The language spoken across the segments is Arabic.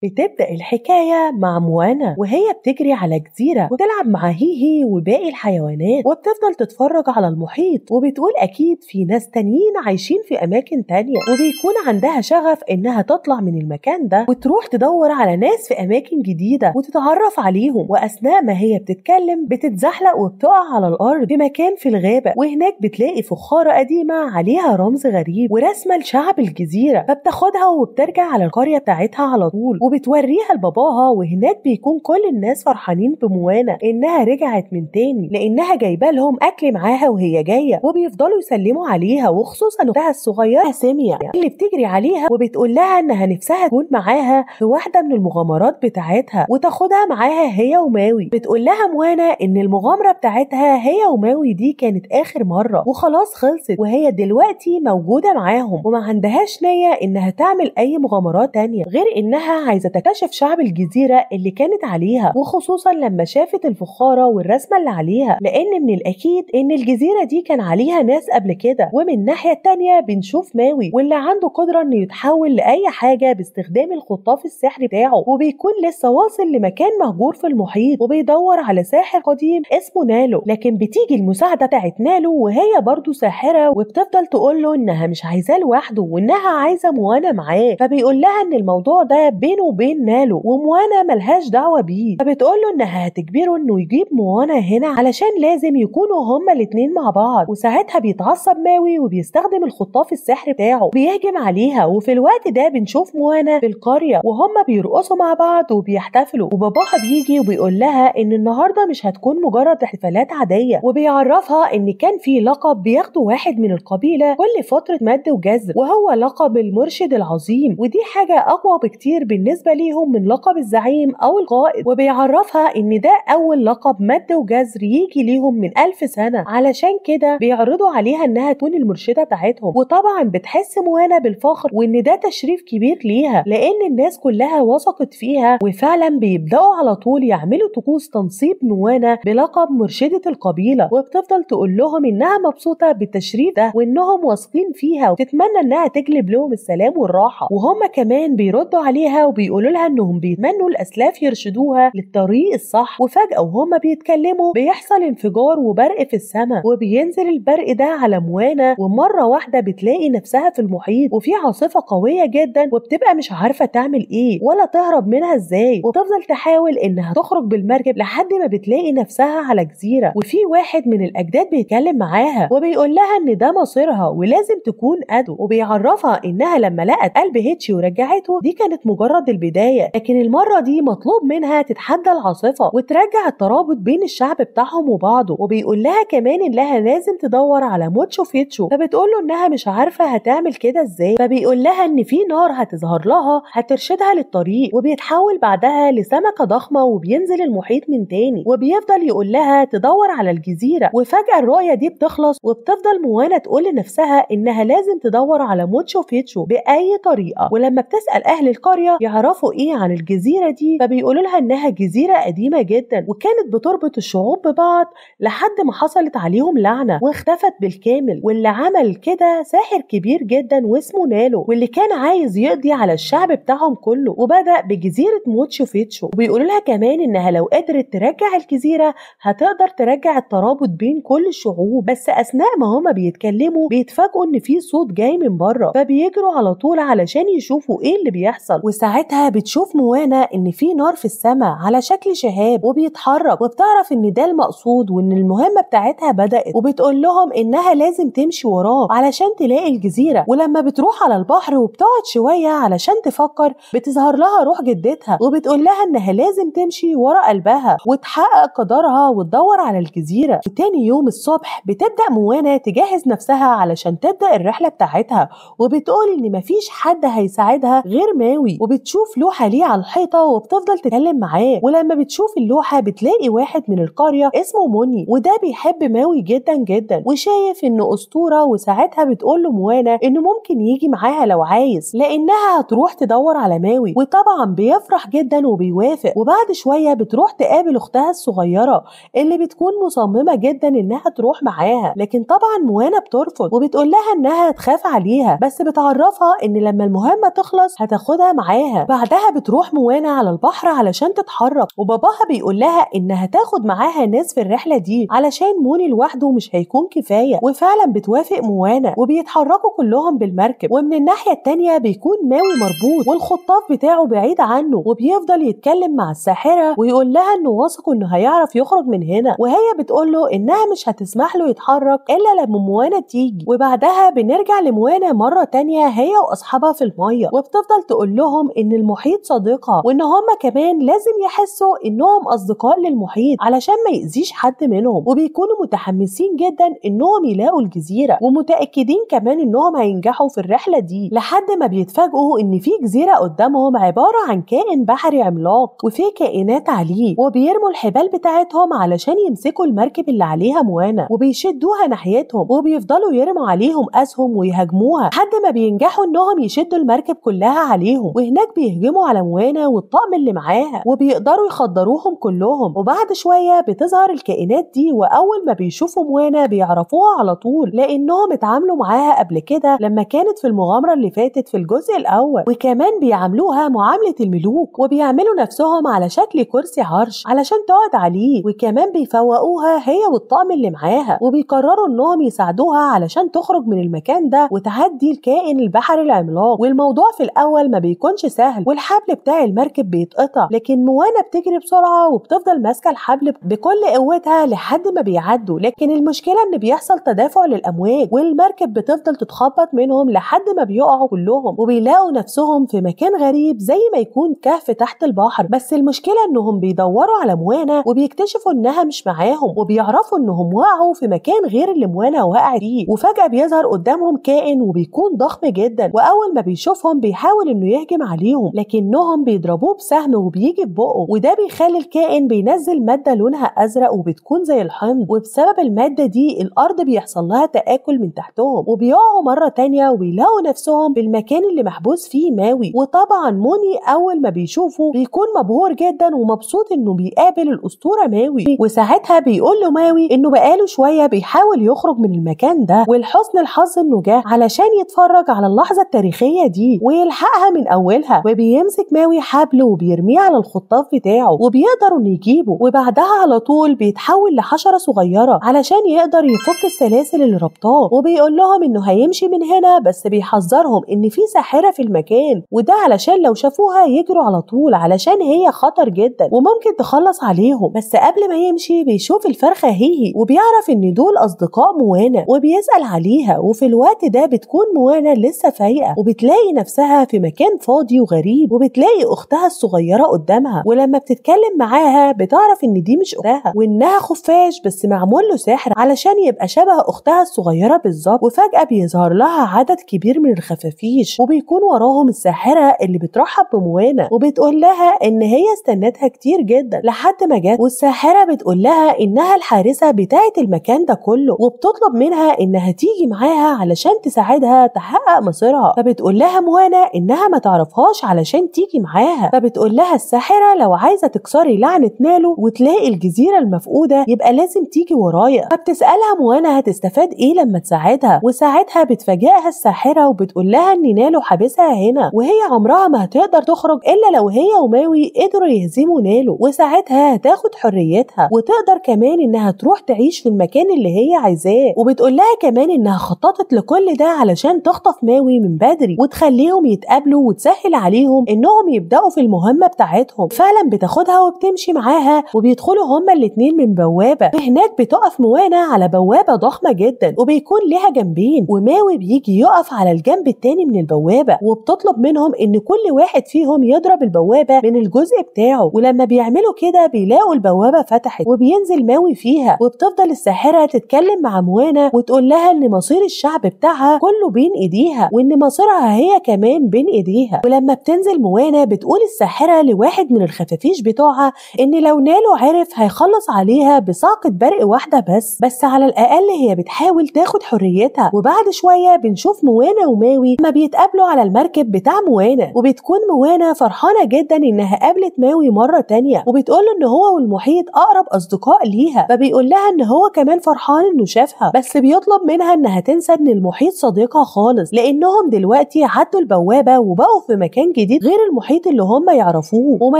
بتبدأ الحكاية مع موانا وهي بتجري على جزيرة وتلعب مع هيهي وباقي الحيوانات وبتفضل تتفرج على المحيط وبتقول أكيد في ناس تانيين عايشين في أماكن تانية وبيكون عندها شغف إنها تطلع من المكان ده وتروح تدور على ناس في أماكن جديدة وتتعرف عليهم. وأثناء ما هي بتتكلم بتتزحلق وبتقع على الأرض في مكان في الغابة، وهناك بتلاقي فخارة قديمة عليها رمز غريب ورسمة لشعب الجزيرة، فبتاخدها وبترجع على القرية بتاعتها على طول وبتوريها لباباها. وهناك بيكون كل الناس فرحانين بموانا انها رجعت من تاني لانها جايبه لهم اكل معاها وهي جايه، وبيفضلوا يسلموا عليها وخصوصا اختها الصغيره سيميا اللي بتجري عليها وبتقول لها انها نفسها تكون معاها في واحده من المغامرات بتاعتها وتاخدها معاها هي وماوي. بتقول لها موانا ان المغامره بتاعتها هي وماوي دي كانت اخر مره وخلاص خلصت، وهي دلوقتي موجوده معاهم وما عندهاش نيه انها تعمل اي مغامرات تانية غير انها عايزه تكتشف شعب الجزيرة اللي كانت عليها، وخصوصا لما شافت الفخارة والرسمة اللي عليها، لأن من الأكيد إن الجزيرة دي كان عليها ناس قبل كده. ومن الناحية التانية بنشوف ماوي واللي عنده قدرة إنه يتحول لأي حاجة باستخدام الخطاف السحري بتاعه، وبيكون لسه واصل لمكان مهجور في المحيط وبيدور على ساحر قديم اسمه نالو. لكن بتيجي المساعدة بتاعت نالو وهي برضو ساحرة وبتفضل تقول له إنها مش عايزاه لوحده وإنها عايزة موانا معاه، فبيقول لها إن الموضوع ده بينه وبين نالو وموانا ملهاش دعوة بيه، فبتقول له انها هتجبره انه يجيب موانا هنا علشان لازم يكونوا هما الاتنين مع بعض. وساعتها بيتعصب ماوي وبيستخدم الخطاف السحري بتاعه بيهجم عليها، وفي الوقت ده بنشوف موانا في القرية وهما بيرقصوا مع بعض وبيحتفلوا، وباباها بيجي وبيقول لها ان النهارده مش هتكون مجرد احتفالات عادية، وبيعرفها ان كان في لقب بياخده واحد من القبيلة كل فترة مد وجزر وهو لقب المرشد العظيم، ودي حاجة اقوى بكتير بالنسبة ليهم من لقب الزعيم أو القائد. وبيعرفها إن ده أول لقب مد وجزر يجي ليهم من 1000 سنة، علشان كده بيعرضوا عليها إنها تكون المرشدة بتاعتهم. وطبعا بتحس موانا بالفخر وإن ده تشريف كبير ليها لأن الناس كلها وثقت فيها، وفعلا بيبدأوا على طول يعملوا طقوس تنصيب موانا بلقب مرشدة القبيلة، وبتفضل تقول لهم إنها مبسوطة بالتشريف ده وإنهم واثقين فيها وتتمنى إنها تجلب لهم السلام والراحة. وهم كمان بيردوا عليها وبيقولوا لها انهم بيتمنوا الاسلاف يرشدوها للطريق الصح. وفجأة وهما بيتكلموا بيحصل انفجار وبرق في السماء وبينزل البرق ده على موانا، ومرة واحدة بتلاقي نفسها في المحيط وفي عاصفة قوية جدا وبتبقى مش عارفة تعمل ايه ولا تهرب منها ازاي، وتفضل تحاول انها تخرج بالمركب لحد ما بتلاقي نفسها على جزيرة وفي واحد من الاجداد بيتكلم معاها وبيقول لها ان ده مصيرها ولازم تكون قده، وبيعرفها انها لما لقت قلب هيتشي ورجعته دي كانت مجرد البداية، لكن المرة دي مطلوب منها تتحدى العاصفة وترجع الترابط بين الشعب بتاعهم وبعضه. وبيقول لها كمان انها لازم تدور على موتشو فيتشو، فبتقول له انها مش عارفة هتعمل كده ازاي، فبيقول لها ان في نار هتظهر لها هترشدها للطريق، وبيتحول بعدها لسمكة ضخمة وبينزل المحيط من تاني، وبيفضل يقول لها تدور على الجزيرة. وفجأة الرؤية دي بتخلص وبتفضل موانا تقول لنفسها انها لازم تدور على موتشو فيتشو بأي طريقة. ولما بتسأل اهل القرية يعرفوا ايه عن الجزيرة دي فبيقولوا لها انها جزيرة قديمة جدا وكانت بتربط الشعوب ببعض لحد ما حصلت عليهم لعنة واختفت بالكامل، واللي عمل كده ساحر كبير جدا واسمه نالو واللي كان عايز يقضي على الشعب بتاعهم كله، وبدأ بجزيرة موتشو فيتشو. وبيقولوا لها كمان انها لو قدرت ترجع الجزيرة هتقدر ترجع الترابط بين كل الشعوب، بس اثناء ما هما بيتكلموا بيتفاجئوا ان في صوت جاي من بره فبيجروا على طول علشان يشوفوا ايه اللي بيحصل. وساعتها بتشوف موانا ان في نار في السماء على شكل شهاب وبيتحرك، وبتعرف ان ده المقصود وان المهمة بتاعتها بدأت، وبتقول لهم انها لازم تمشي وراه علشان تلاقي الجزيرة. ولما بتروح على البحر وبتقعد شوية علشان تفكر بتظهر لها روح جدتها وبتقول لها انها لازم تمشي ورا قلبها وتحقق قدرها وتدور على الجزيرة. وتاني يوم الصبح بتبدأ موانا تجهز نفسها علشان تبدأ الرحلة بتاعتها، وبتقول ان مفيش حد هيساعدها غير ماوي، وبتشوف لوحة ليه على الحيطة وبتفضل تتكلم معاه. ولما بتشوف اللوحة بتلاقي واحد من القرية اسمه موني وده بيحب ماوي جدا جدا وشايف انه اسطورة، وساعتها بتقول له موانا انه ممكن يجي معاها لو عايز لانها هتروح تدور على ماوي، وطبعا بيفرح جدا وبيوافق. وبعد شوية بتروح تقابل اختها الصغيرة اللي بتكون مصممة جدا انها تروح معاها، لكن طبعا موانا بترفض وبتقول لها انها تخاف عليها بس بتعرفها ان لما المهمة تخلص هتاخدها معاها. بعدها بتروح موانا على البحر علشان تتحرك، وباباها بيقول لها إنها تاخد معاها ناس في الرحلة دي علشان موني لوحده مش هيكون كفاية، وفعلا بتوافق موانا وبيتحركوا كلهم بالمركب. ومن الناحية التانية بيكون ماوي مربوط والخطاف بتاعه بعيد عنه، وبيفضل يتكلم مع الساحرة ويقول لها إنه واثق إنه هيعرف يخرج من هنا، وهي بتقول له إنها مش هتسمح له يتحرك إلا لما موانا تيجي. وبعدها بنرجع لموانا مرة تانية هي وأصحابها في المية، وبتفضل تقول لهم إن المحيط صديقها وإن هما كمان لازم يحسوا إنهم أصدقاء للمحيط علشان ما يأذيش حد منهم، وبيكونوا متحمسين جدا إنهم يلاقوا الجزيرة ومتأكدين كمان إنهم هينجحوا في الرحلة دي، لحد ما بيتفاجئوا إن في جزيرة قدامهم عبارة عن كائن بحري عملاق وفيه كائنات عليه، وبيرموا الحبال بتاعتهم علشان يمسكوا المركب اللي عليها موانا وبيشدوها ناحيتهم، وبيفضلوا يرموا عليهم أسهم ويهاجموها لحد ما بينجحوا إنهم يشدوا المركب كلها عليهم، وهناك بيهجموا على موانا والطقم اللي معاها وبيقدروا يخدروهم كلهم. وبعد شوية بتظهر الكائنات دي، وأول ما بيشوفوا موانا بيعرفوها على طول لأنهم اتعاملوا معاها قبل كده لما كانت في المغامرة اللي فاتت في الجزء الأول، وكمان بيعاملوها معاملة الملوك وبيعملوا نفسهم على شكل كرسي عرش علشان تقعد عليه، وكمان بيفوقوها هي والطقم اللي معاها وبيقرروا إنهم يساعدوها علشان تخرج من المكان ده وتعدي الكائن البحري العملاق. والموضوع في الأول ما بيكونش سهل والحبل بتاع المركب بيتقطع، لكن موانا بتجري بسرعة وبتفضل ماسكة الحبل بكل قوتها لحد ما بيعدوا، لكن المشكلة إن بيحصل تدافع للأمواج والمركب بتفضل تتخبط منهم لحد ما بيقعوا كلهم وبيلاقوا نفسهم في مكان غريب زي ما يكون كهف تحت البحر. بس المشكلة إنهم بيدوروا على موانا وبيكتشفوا إنها مش معاهم، وبيعرفوا إنهم وقعوا في مكان غير اللي موانا وقعت فيه، وفجأة بيظهر قدامهم كائن وبيكون ضخم جدا، وأول ما بيشوفهم بيحاول إنه يهجم عليهم لكنهم بيضربوه بسهم وبيجي في بقه، وده بيخلي الكائن بينزل مادة لونها أزرق وبتكون زي الحمض، وبسبب المادة دي الأرض بيحصل لها تآكل من تحتهم وبيقعوا مرة تانية وبيلاقوا نفسهم بالمكان اللي محبوس فيه ماوي. وطبعا موني أول ما بيشوفه بيكون مبهور جدا ومبسوط إنه بيقابل الأسطورة ماوي، وساعتها بيقول له ماوي إنه بقاله شوية بيحاول يخرج من المكان ده، ولحسن الحظ إنه جه علشان يتفرج على اللحظة التاريخية دي ويلحقها من أولها، وبيمسك ماوي حبل وبيرميه على الخطاف بتاعه وبيقدروا إنه يجيبه، وبعدها على طول بيتحول لحشرة صغيرة علشان يقدر يفك السلاسل اللي ربطاه، وبيقول لهم إنه هيمشي من هنا بس بيحذرهم إن في ساحرة في المكان، وده علشان لو شافوها يجروا على طول علشان هي خطر جدا وممكن تخلص عليهم. بس قبل ما يمشي بيشوف الفرخة هيهي وبيعرف إن دول أصدقاء موانا وبيسأل عليها، وفي الوقت ده بتكون موانا لسه فايقة وبتلاقي نفسها في مكان فاضي وغريب، وبتلاقي أختها الصغيرة قدامها، ولما بتتكلم معاها بتعرف إن دي مش أختها وإنها خفاش بس معمول له سحر علشان يبقى شبه أختها الصغيرة بالظبط. وفجأة بيظهر لها عدد كبير من الخفافيش وبيكون وراهم الساحرة اللي بترحب بموانا وبتقول لها إن هي استنتها كتير جدا لحد ما جت، والساحرة بتقول لها إنها الحارسة بتاعة المكان ده كله وبتطلب منها إنها تيجي معاها علشان تساعدها تحقق مصيرها. فبتقول لها موانا إنها ما تعرفهاش علشان تيجي معاها، فبتقول لها الساحرة لو عايزة تكسري لعنة نالو وتلاقي الجزيرة المفقودة يبقى لازم تيجي ورايا. فبتسألها موانا هتستفاد إيه لما تساعدها، وساعتها بتفاجئها الساحرة وبتقول لها إن نالو حابسها هنا وهي عمرها ما هتقدر تخرج إلا لو هي وماوي قدروا يهزموا نالو، وساعتها هتاخد حريتها وتقدر كمان إنها تروح تعيش في المكان اللي هي عايزاه. وبتقول لها كمان إنها خططت لكل ده علشان تخطف ماوي من بدري وتخليهم يتقابلوا وتسهل عليهم إنهم يبدأوا في المهمة بتاعتهم. فعلا بتاخدها وبتمشي معاها وبيدخلوا هما الاتنين من بوابة، وهناك بتقف موانا على بوابة ضخمة جدا وبيكون لها جنبين، وماوي بيجي يقف على الجنب التاني من البوابة وبتطلب منهم إن كل واحد فيهم يضرب البوابة من الجزء بتاعه، ولما بيعملوا كده بيلاقوا البوابة فتحت وبينزل ماوي فيها، وبتفضل الساحرة تتكلم مع موانا وتقول لها إن مصير الشعب بتاعها كله بين إيديها وإن مصيرها هي كمان بين إيديها. ولما بتنزل موانا بتقول الساحرة لواحد من الخفافيش بتوعها إن لو نالو عرف هيخلص عليها بصاعقة برق واحدة بس على الأقل هي بتحاول تاخد حريتها. وبعد شوية بنشوف موانا وماوي ما بيتقابلوا على المركب بتاع موانا، وبتكون موانا فرحانة جدا إنها قابلت ماوي مرة تانية وبتقوله إن هو والمحيط أقرب أصدقاء ليها، فبيقول لها إن هو كمان فرحان إنه شافها، بس بيطلب منها إنها تنسى إن المحيط صديقها خالص لأنهم دلوقتي عدوا البوابة وبقوا في مكان جديد غير المحيط اللي هم يعرفوه، وما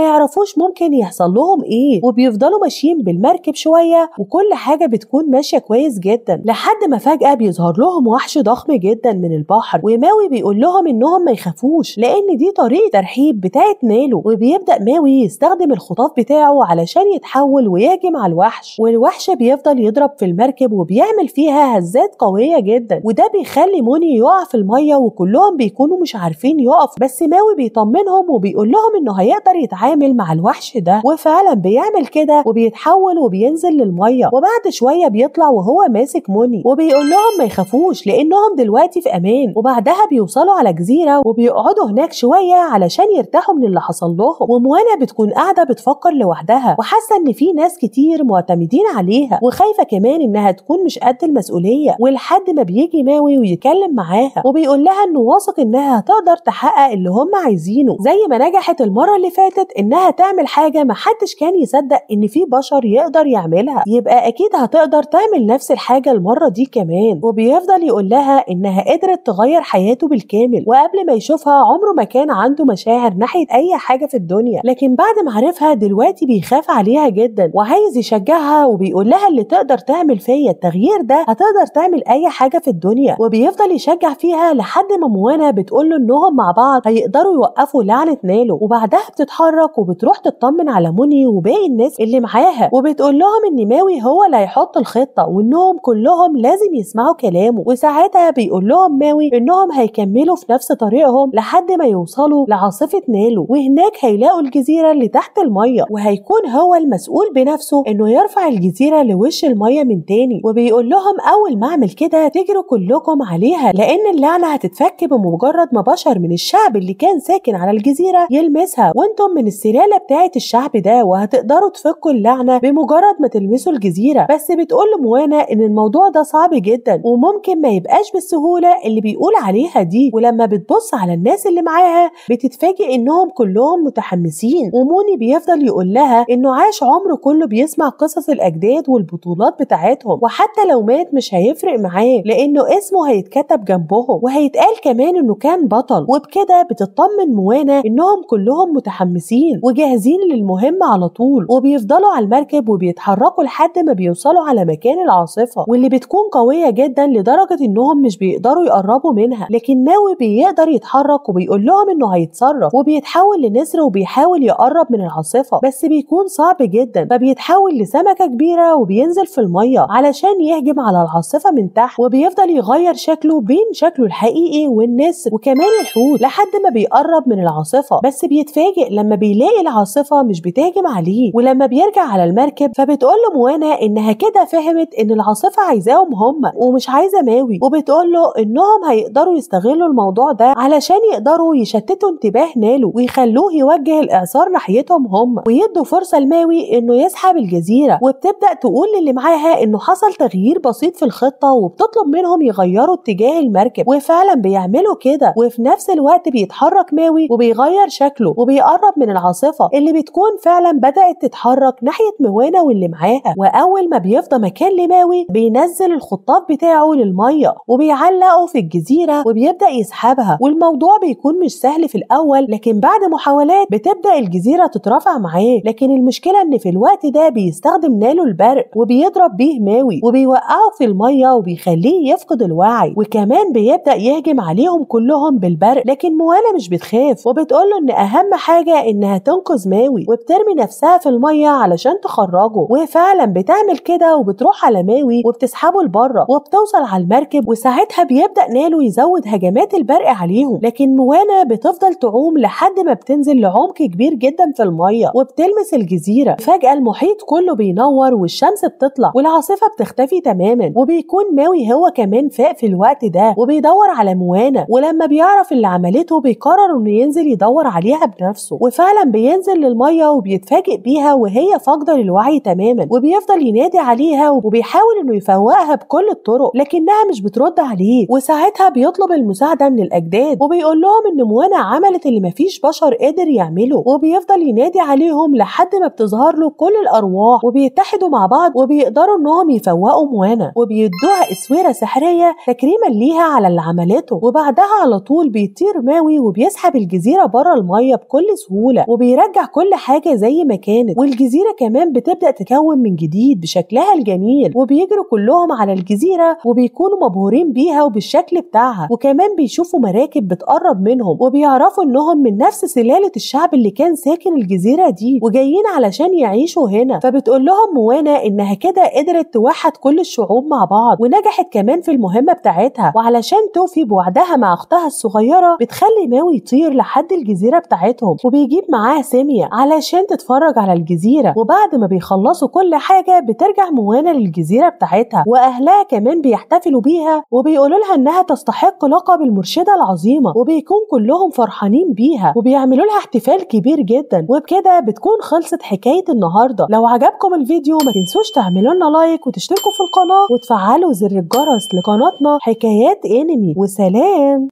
يعرفوش ممكن يحصل لهم ايه، وبيفضلوا ماشيين بالمركب شوية وكل حاجة بتكون ماشية كويس جدا، لحد ما فجأة بيظهر لهم وحش ضخم جدا من البحر، وماوي بيقول لهم انهم ما يخافوش لان دي طريقة ترحيب بتاعت نالو. وبيبدأ ماوي يستخدم الخطاف بتاعه علشان يتحول ويهجم على الوحش، والوحش بيفضل يضرب في المركب وبيعمل فيها هزات قوية جدا، وده بيخلي موني يقع في المية وكلهم بيكونوا مش عارفين يقف، بس ماوي بيطمنهم وبيقول لهم انه هيقدر يتعامل مع الوحش ده، وفعلا بيعمل كده وبيتحول وبينزل للمية، وبعد شوية بيطلع وهو ماسك موني وبيقول لهم ما يخافوش لانهم دلوقتي في امان. وبعدها بيوصلوا على جزيرة وبيقعدوا هناك شوية علشان يرتاحوا من اللي حصل لهم، وموانا بتكون قاعدة بتفكر لوحدها وحاسة ان في ناس كتير معتمدين عليها، وخايفة كمان انها تكون مش قد المسؤولية، ولحد ما بيجي ماوي ويتكلم معاها وبيقول لها انه واثق انها هتقدر تحقق اللي هم عايزينه، زي ما نجحت المرة اللي فاتت انها تعمل حاجة محدش كان يصدق ان في بشر يقدر يعملها، يبقى اكيد هتقدر تعمل نفس الحاجة المرة دي كمان. وبيفضل يقول لها انها قدرت تغير حياته بالكامل، وقبل ما يشوفها عمره ما كان عنده مشاعر ناحية اي حاجة في الدنيا، لكن بعد ما عرفها دلوقتي بيخاف عليها جدا وعايز يشجعها، وبيقول لها اللي تقدر تعمل فيا التغيير ده هتقدر تعمل اي حاجة في الدنيا، وبيفضل يشجع فيها لحد ما موانا بتقول له انهم مع بعض هيقدروا يوقفوا لعنة نالو. وبعدها بتتحرك وبتروح تطمن على موني وباقي الناس اللي معاها، وبتقول لهم ان ماوي هو اللي هيحط الخطة وانهم كلهم لازم يسمعوا كلامه. وساعتها بيقول لهم ماوي انهم هيكملوا في نفس طريقهم لحد ما يوصلوا لعاصفة نالو، وهناك هيلاقوا الجزيرة اللي تحت المية، وهيكون هو المسؤول بنفسه انه يرفع الجزيرة لوش المية من تاني. وبيقول لهم اول ما اعمل كده تجروا كلكم عليها، لان اللعنة هتتفك بمجرد ما بشر من الشعب اللي كان ساكن على الجزيرة يلمسها، وانتم من السلالة بتاعت الشعب ده وهتقدروا تفكوا اللعنة بمجرد ما تلمسوا الجزيرة. بس بتقول لموانا ان الموضوع ده صعب جدا وممكن ما يبقاش بالسهولة اللي بيقول عليها دي، ولما بتبص على الناس اللي معاها بتتفاجئ انهم كلهم متحمسين. وموني بيفضل يقول لها انه عاش عمره كله بيسمع قصص الاجداد والبطولات بتاعتهم، وحتى لو مات مش هيفرق معاه لانه اسمه هيتكتب جنبهم وهيتقال كمان انه كان بطل. وبكده بتطمن موانا انهم كلهم متحمسين وجاهزين للمهمة على طول، وبيفضلوا على المركب وبيتحركوا لحد ما بيوصلوا على مكان العاصفة، واللي بتكون قوية جدا لدرجة انهم مش بيقدروا يقربوا منها، لكن ماوي بيقدر يتحرك وبيقول لهم انه هيتصرف وبيتحول لنسر وبيحاول يقرب من العاصفة، بس بيكون صعب جدا، فبيتحول لسمكة كبيرة وبينزل في المية علشان يهجم على العاصفة من تحت، وبيفضل يغير شكله بين شكله الحقيقي والنسر وكمان الحوت لحد ما بيقرب من العاصفة، بس بيتفاجئ لما بيلاقي العاصفة مش بتهجم عليه. ولما بيرجع على المركب فبتقول له موانا انها كده فهمت ان العاصفة عايزاهم هم ومش عايزة ماوي، وبتقول له انهم هيقدروا يستغلوا الموضوع ده علشان يقدروا يشتتوا انتباه نالو ويخلوه يوجه الاعصار ناحيتهم هم ويدوا فرصة لماوي انه يسحب الجزيرة. وبتبدأ تقول للي معاها انه حصل تغيير بسيط في الخطة وبتطلب منهم يغيروا اتجاه المركب، وفعلا بيعملوا كده، وفي نفس الوقت بيتحرك ماوي وبيغير شكله وبيقرب من العاصفة اللي بتكون فعلا بدأت تتحرك ناحية موانا واللي معاها. واول ما بيفضى مكان لماوي بينزل الخطاف بتاعه للمية وبيعلقه في الجزيرة وبيبدأ يسحبها، والموضوع بيكون مش سهل في الاول، لكن بعد محاولات بتبدأ الجزيرة تترفع معاه. لكن المشكلة ان في الوقت ده بيستخدم نالو البرق وبيضرب بيه ماوي وبيوقعه في المية وبيخليه يفقد الوعي، وكمان بيبدأ يهجم عليهم كلهم بالبرق. لكن موانا مش بتخاف وبتقوله ان اهم حاجة انها تنقذ ماوي وبترمي نفسها في المية علشان تخرجه، وفعلا بتعمل كده وبتروح على ماوي وبتسحبه لبره وبتوصل على المركب. وساعتها بيبدأ نالو يزود هجمات البرق عليهم، لكن موانا بتفضل تعوم لحد ما بتنزل لعمق كبير جدا في المية وبتلمس الجزيرة. فجأة المحيط كله بينور والشمس بتطلع والعاصفة بتختفي تماما، وبيكون ماوي هو كمان فاق في الوقت ده وبيدور على موانا، ولما بيعرف اللي عملته بيقرر انه ينزل يدور عليها بنفسه، وفعلا بينزل للمية وبيتفاجئ بيها وهي فاقدة للوعي تماما، وبيفضل ينادي عليها وبيحاول انه يفوقها بكل الطرق لكنها مش بترد عليه. وساعتها بيطلب المساعدة من الأجداد وبيقول لهم ان موانا عملت اللي مفيش بشر قادر يعمله، وبيفضل ينادي عليهم لحد ما بتظهر له كل الأرواح وبيتحدوا مع بعض وبيقدروا انهم يفوقوا موانا وبيدوها اسوره سحريه تكريما ليها على اللي عملته. وبعدها على طول بيطير ماوي وبيسحب بيسحب الجزيرة بره المية بكل سهولة وبيرجع كل حاجة زي ما كانت، والجزيرة كمان بتبدأ تكون من جديد بشكلها الجميل، وبيجروا كلهم على الجزيرة وبيكونوا مبهورين بيها وبالشكل بتاعها، وكمان بيشوفوا مراكب بتقرب منهم وبيعرفوا انهم من نفس سلالة الشعب اللي كان ساكن الجزيرة دي وجايين علشان يعيشوا هنا. فبتقول لهم موانا انها كده قدرت توحد كل الشعوب مع بعض ونجحت كمان في المهمة بتاعتها، وعلشان توفي بوعدها مع اختها الصغيرة بتخلي ماوي يطير لحد الجزيرة بتاعتهم وبيجيب معاه سيميا علشان تتفرج على الجزيرة. وبعد ما بيخلصوا كل حاجة بترجع موانا للجزيرة بتاعتها، واهلها كمان بيحتفلوا بيها وبيقولوا لها انها تستحق لقب المرشدة العظيمة، وبيكون كلهم فرحانين بيها وبيعملوا لها احتفال كبير جدا. وبكده بتكون خلصت حكاية النهاردة. لو عجبكم الفيديو ما تنسوش تعملوا لنا لايك وتشتركوا في القناة وتفعلوا زر الجرس لقناتنا حكايات انمي. وسلام.